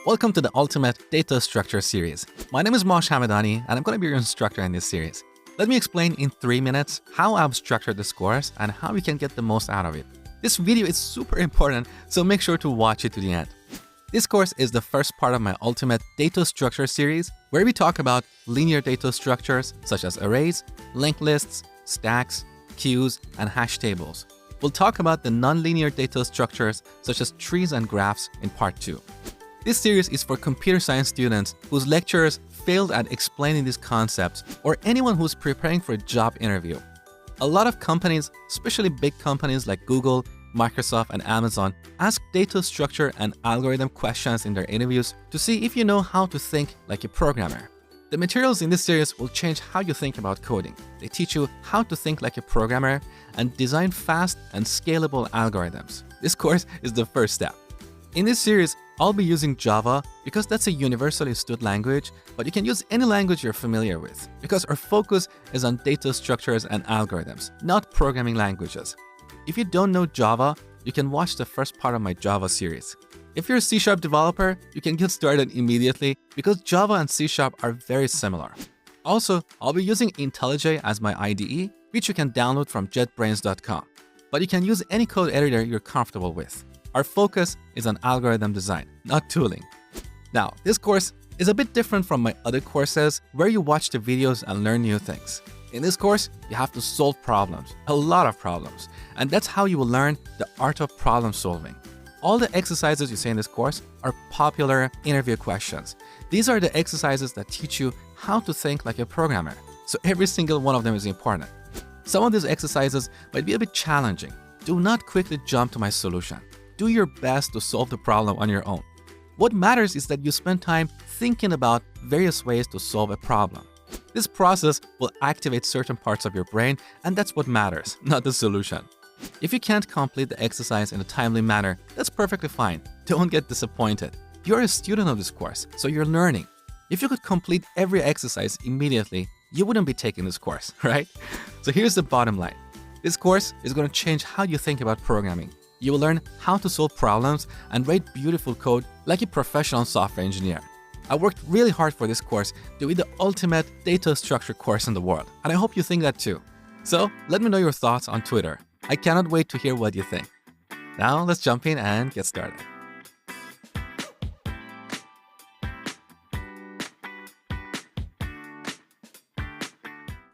Welcome to the Ultimate Data Structure series. My name is Mosh Hamadani, and I'm going to be your instructor in this series. Let me explain in 3 minutes how I've structured this course and how you can get the most out of it. This video is super important, so make sure to watch it to the end. This course is the first part of my Ultimate Data Structure series, where we talk about linear data structures such as arrays, linked lists, stacks, queues, and hash tables. We'll talk about the nonlinear data structures such as trees and graphs in part 2. This series is for computer science students whose lecturers failed at explaining these concepts, or anyone who's preparing for a job interview. A lot of companies, especially big companies like Google, Microsoft, and Amazon, ask data structure and algorithm questions in their interviews to see if you know how to think like a programmer. The materials in this series will change how you think about coding. They teach you how to think like a programmer and design fast and scalable algorithms. This course is the first step. In this series, I'll be using Java because that's a universally understood language, but you can use any language you're familiar with because our focus is on data structures and algorithms, not programming languages. If you don't know Java, you can watch the first part of my Java series. If you're a C# developer, you can get started immediately because Java and C# are very similar. Also, I'll be using IntelliJ as my IDE, which you can download from JetBrains.com. But you can use any code editor you're comfortable with. Our focus is on algorithm design, not tooling. Now, this course is a bit different from my other courses where you watch the videos and learn new things. In this course, you have to solve problems, a lot of problems, and that's how you will learn the art of problem solving. All the exercises you see in this course are popular interview questions. These are the exercises that teach you how to think like a programmer, so every single one of them is important. Some of these exercises might be a bit challenging. Do not quickly jump to my solution. Do your best to solve the problem on your own. What matters is that you spend time thinking about various ways to solve a problem. This process will activate certain parts of your brain, and that's what matters, not the solution. If you can't complete the exercise in a timely manner, that's perfectly fine. Don't get disappointed. You're a student of this course, so you're learning. If you could complete every exercise immediately, you wouldn't be taking this course, right? So here's the bottom line. This course is going to change how you think about programming. You will learn how to solve problems and write beautiful code like a professional software engineer. I worked really hard for this course to be the ultimate data structure course in the world, and I hope you think that too. So let me know your thoughts on Twitter. I cannot wait to hear what you think. Now let's jump in and get started.